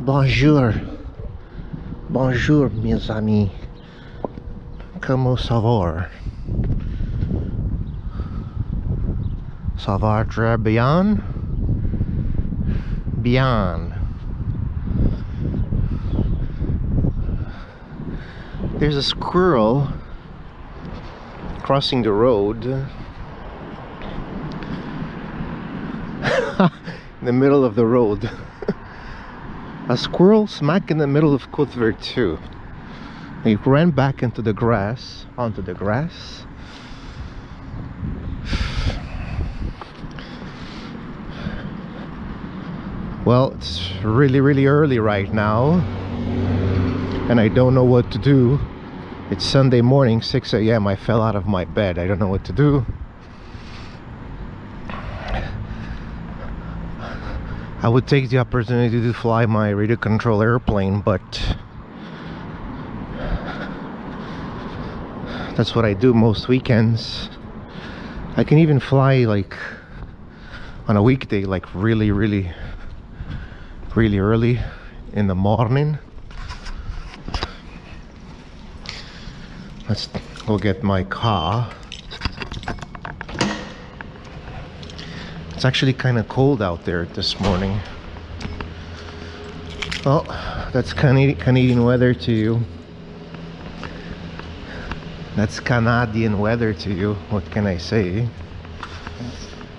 Bonjour. Bonjour, mes amis. Comment ça va? Ça va très bien? Bien. There's a squirrel crossing the road in the middle of the road. A squirrel smack in the middle of Côte-Verte too. He ran back into the grass, onto the grass. Well, it's really early right now, and I don't know what to do. It's Sunday morning, 6 a.m. I fell out of my bed. I don't know what to do. I would take the opportunity to fly my radio control airplane, but that's what I do most weekends. I can even fly like on a weekday, like really early in the morning. Let's go get my car. It's actually kind of cold out there this morning. Well, that's Canadian weather to you. That's Canadian weather to you. What can I say?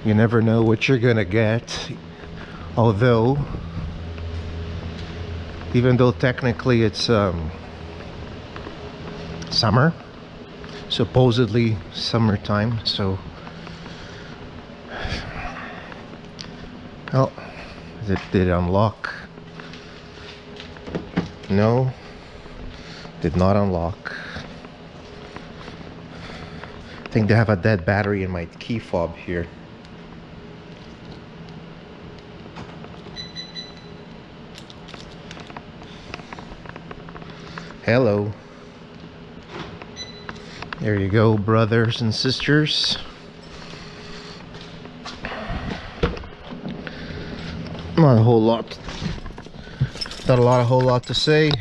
You never know what you're gonna get. Although, even though technically it's summer, supposedly summertime, so well, did it unlock? No, did not unlock. I think they have a dead battery in my key fob here. Hello. There you go, brothers and sisters. Not a whole lot to say.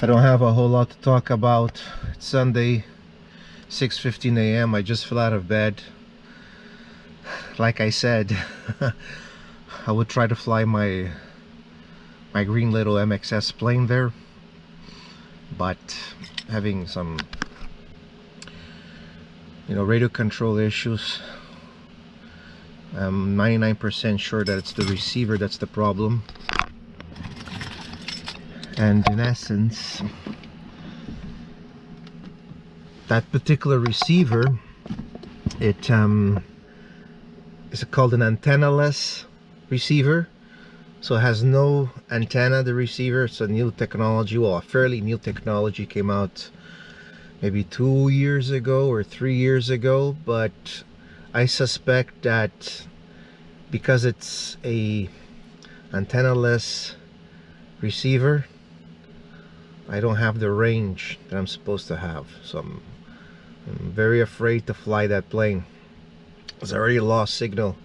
I don't have a whole lot to talk about. It's Sunday, 6:15 a.m. I just fell out of bed. Like I said, I would try to fly my green little MXS plane there, but having some radio control issues. I'm 99% sure that it's the receiver that's the problem, and in essence that particular receiver, it is called an antenna-less receiver, so it has no antenna. The receiver, it's a new technology, well, a fairly new technology, came out maybe 2 years ago or 3 years ago, but I suspect that because it's a antenna-less receiver, I don't have the range that I'm supposed to have, so I'm very afraid to fly that plane, because I already lost signal,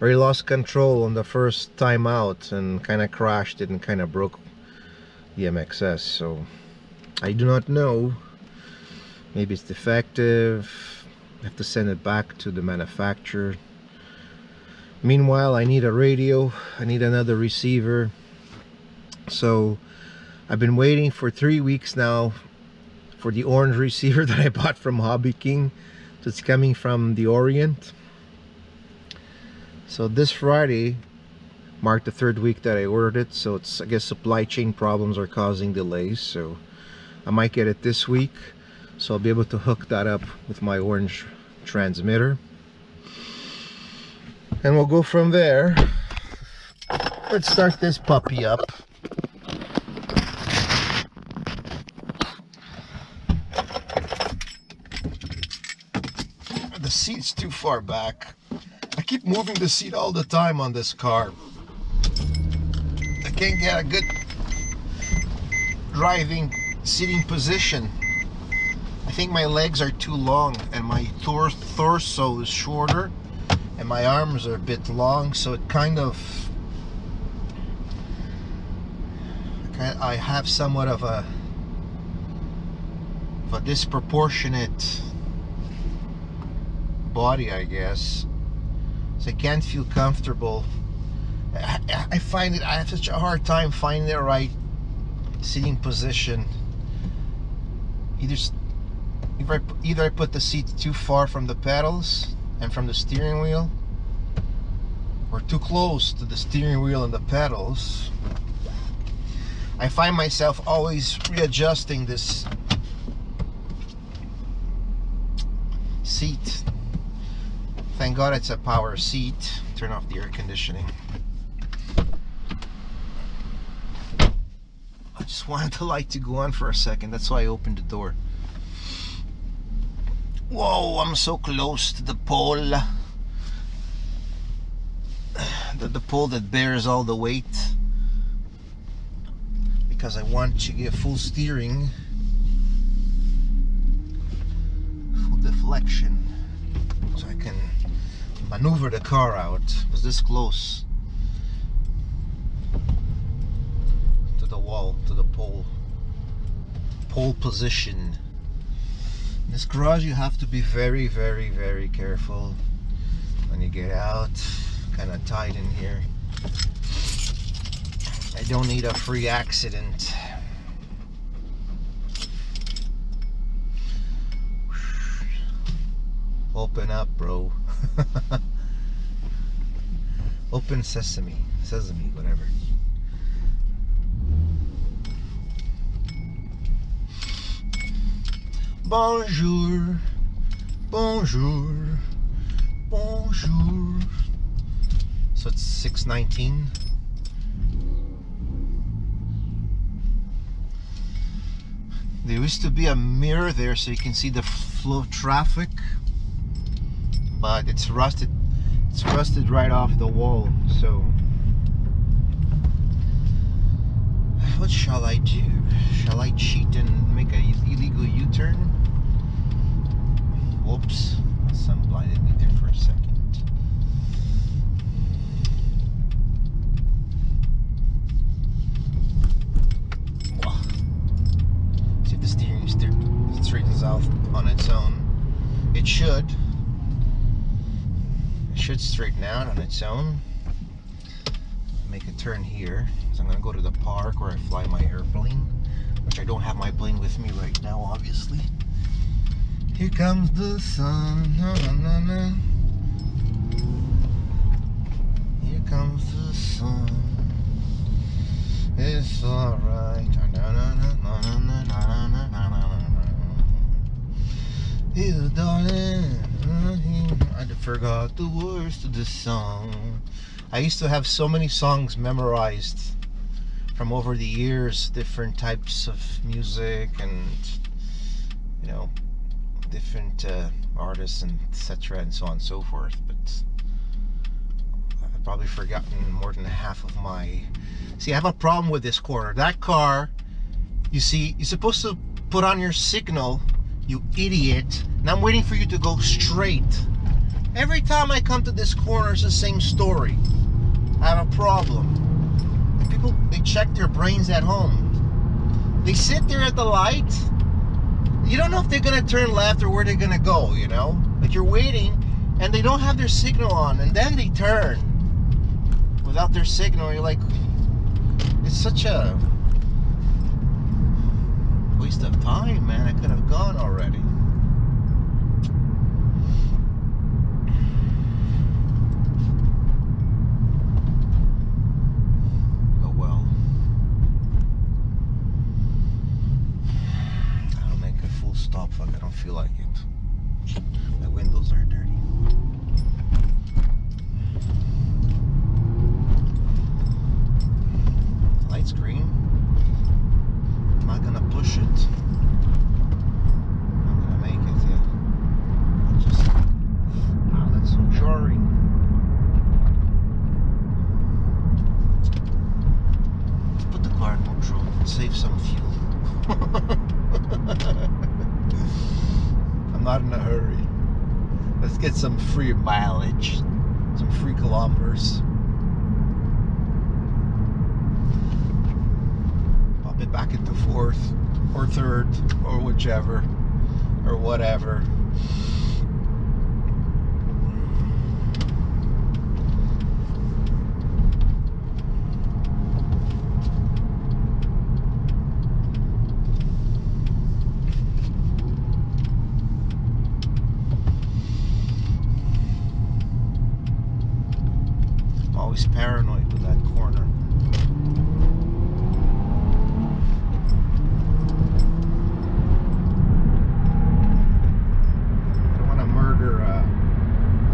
already lost control on the first time out, and kind of crashed it and kind of broke the MXS. So I do not know, maybe it's defective. I have to send it back to the manufacturer. Meanwhile, I need a radio, I need another receiver. So I've been waiting for 3 weeks now for the orange receiver that I bought from Hobby King. So it's coming from the Orient. So this Friday marked the 3rd week that I ordered it, so it's, I guess, supply chain problems are causing delays, so I might get it this week. So I'll be able to hook that up with my orange transmitter, and we'll go from there. Let's start this puppy up. The seat's too far back. I keep moving the seat all the time on this car. I can't get a good driving sitting position. I think my legs are too long and my torso is shorter and my arms are a bit long, so it kind of I have somewhat of a disproportionate body, I guess, so I can't feel comfortable. I find it, I have such a hard time finding the right seating position. Either I put the seat too far from the pedals and from the steering wheel, or too close to the steering wheel and the pedals. I find myself always readjusting this seat. Thank God it's a power seat. Turn off the air conditioning. I just wanted the light to go on for a second. That's why I opened the door. Whoa, I'm so close to the pole. The pole that bears all the weight. Because I want to get full steering. Full deflection. So I can maneuver the car out. It was this close to the wall, to the pole position. In this garage you have to be very, very, very careful when you get out. Kind of tight in here. I don't need a free accident. Open up, bro. Open sesame, whatever. Bonjour, bonjour, bonjour. So it's 6:19. There used to be a mirror there so you can see the flow of traffic, but it's rusted. It's rusted right off the wall. So what shall I do? Shall I cheat and make an illegal U-turn? Whoops, the sun blinded me there for a second. See if the steering straightens out on its own. It should. It should straighten out on its own. Make a turn here. So I'm going to go to the park where I fly my airplane, which I don't have my plane with me right now, obviously. Here comes the sun. Na, na, na, na. Here comes the sun. It's alright. You darling, I forgot the words to this song. I used to have so many songs memorized from over the years, different types of music and, you know, different artists and etc. and so on and so forth. But I've probably forgotten more than half of my... See, I have a problem with this corner. That car, you see, you're supposed to put on your signal, you idiot, and I'm waiting for you to go straight. Every time I come to this corner, it's the same story. I have a problem. People, they check their brains at home. They sit there at the light. You don't know if they're gonna turn left or where they're gonna go, you know? Like you're waiting and they don't have their signal on and then they turn without their signal. You're like, it's such a waste of time, man. I could have gone already. Stop, fuck, I don't feel like it. My windows are dirty. The light's green. I'm not gonna push it. I'm gonna make it, yeah. Just, wow, that's so jarring. Let's put the car in neutral and save some fuel. I'm not in a hurry. Let's get some free mileage, some free kilometers. fourth or third or whichever or whatever. Always paranoid with that corner. I don't want to murder a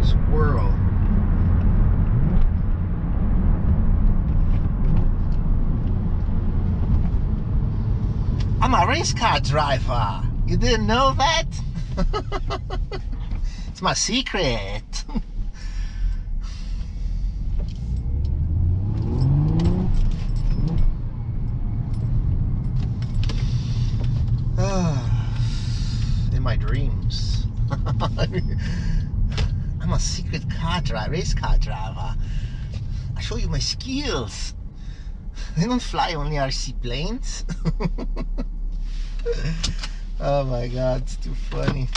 squirrel. I'm a race car driver. You didn't know that? It's my secret. In my dreams. I'm a secret car driver, race car driver. I show you my skills. I don't fly only RC planes. Oh my god, it's too funny.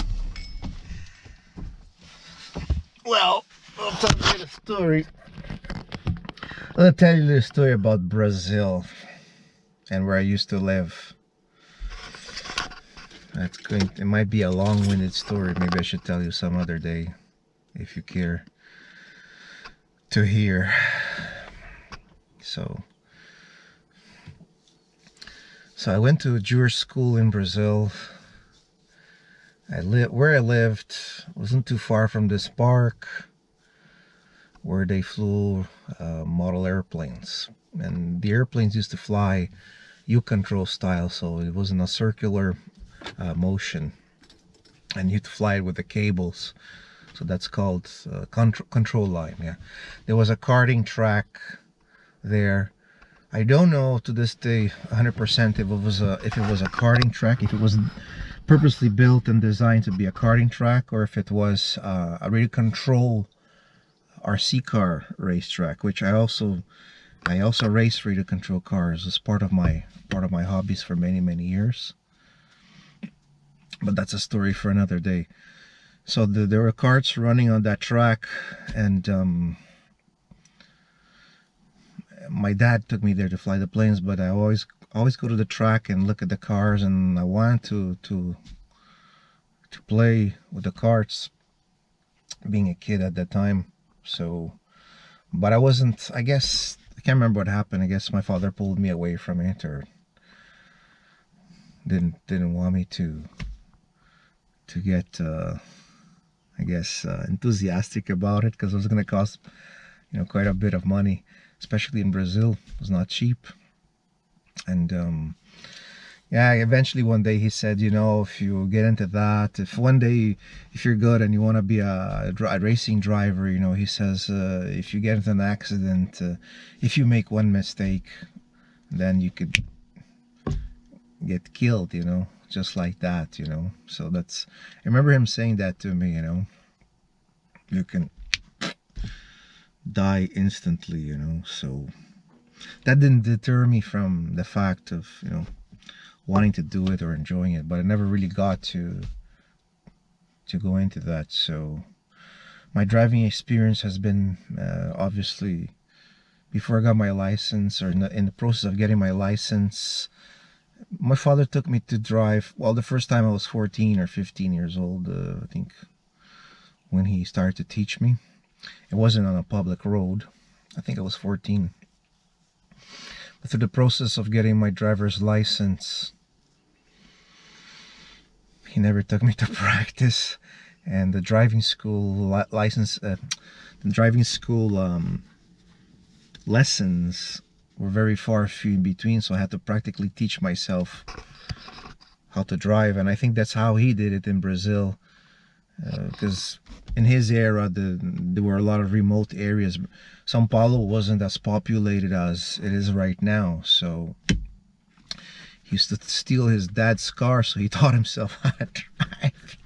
Well, I'll tell you the story. I'll tell you the story about Brazil and where I used to live. It might be a long-winded story. Maybe I should tell you some other day, if you care to hear. So I went to a Jewish school in Brazil. Where I lived wasn't too far from this park where they flew model airplanes, and the airplanes used to fly U-control style, so it wasn't a circular motion, and you had to fly it with the cables, so that's called control line. Yeah, there was a karting track there. I don't know to this day 100% if it was a karting track, if it was purposely built and designed to be a karting track, or if it was a radio control RC car racetrack, which I also race radio control cars as part of my hobbies for many years. But that's a story for another day. So there were karts running on that track, and my dad took me there to fly the planes, but I always go to the track and look at the cars, and I wanted to play with the karts, being a kid at that time. So, but I wasn't, I guess, I can't remember what happened. I guess my father pulled me away from it, or didn't want me to get I guess enthusiastic about it, because it was going to cost quite a bit of money, especially in Brazil. It was not cheap. And yeah, eventually one day he said, if you get into that, if you're good and you want to be a racing driver, he says, if you get into an accident, if you make one mistake, then you could get killed, just like that, so that's, I remember him saying that to me, you can die instantly, so that didn't deter me from the fact of, wanting to do it or enjoying it, but I never really got to go into that. So my driving experience has been obviously, before I got my license, or in the process of getting my license, my father took me to drive. Well, the first time I was 14 or 15 years old, I think, when he started to teach me. It wasn't on a public road. I think I was 14. But through the process of getting my driver's license, he never took me to practice, and the driving school lessons were very few in between, so I had to practically teach myself how to drive. And I think that's how he did it in Brazil, because in his era there were a lot of remote areas. São Paulo wasn't as populated as it is right now, so he used to steal his dad's car, so he taught himself how to drive.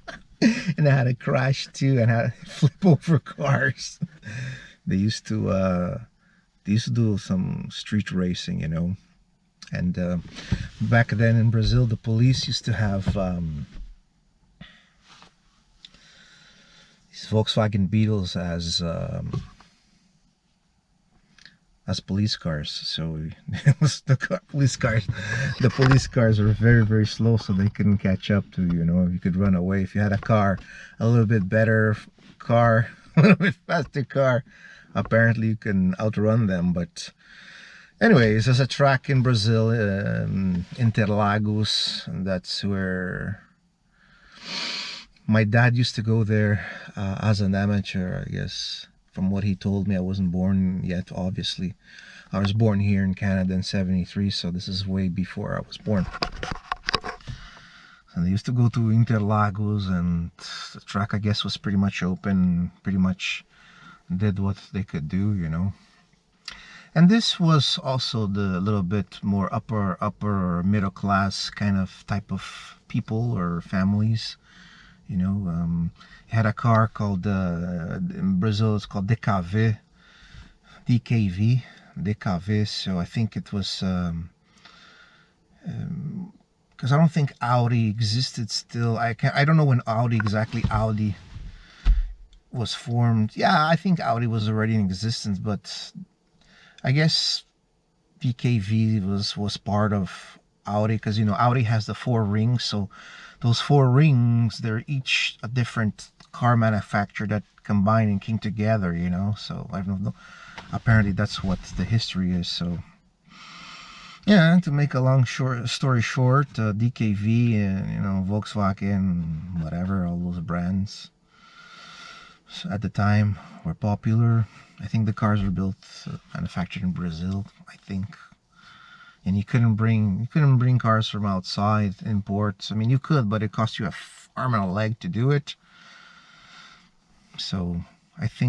And how to crash too, and how to flip over cars. They used to do some street racing, And back then in Brazil, the police used to have these Volkswagen Beetles as police cars. So the police cars were very, very slow, so they couldn't catch up to you. You know, you could run away if you had a car, a little bit better car, a little bit faster car. Apparently, you can outrun them. But anyways, there's a track in Brazil, Interlagos, and that's where my dad used to go there as an amateur, I guess. From what he told me, I wasn't born yet, obviously. I was born here in Canada in '73, so this is way before I was born. And they used to go to Interlagos, and the track, I guess, was pretty much open, pretty much did what they could do, you know. And this was also the little bit more upper or middle class kind of type of people or families. You know, had a car called, in Brazil it's called DKV, so I think it was, because I don't think Audi existed still. I don't know when Audi was formed. Yeah, I think Audi was already in existence, but I guess DKV was part of Audi, because, you know, Audi has the 4 rings, so those 4 rings, they're each a different car manufacturer that combined and came together, you know. So I don't know, apparently that's what the history is. So yeah, to make a long story short, DKV and, you know, Volkswagen, whatever, all those brands at the time were popular. I think the cars were built, manufactured in Brazil, I think. And you couldn't bring cars from outside, imports. I mean, you could, but it cost you a arm and a leg to do it. So I think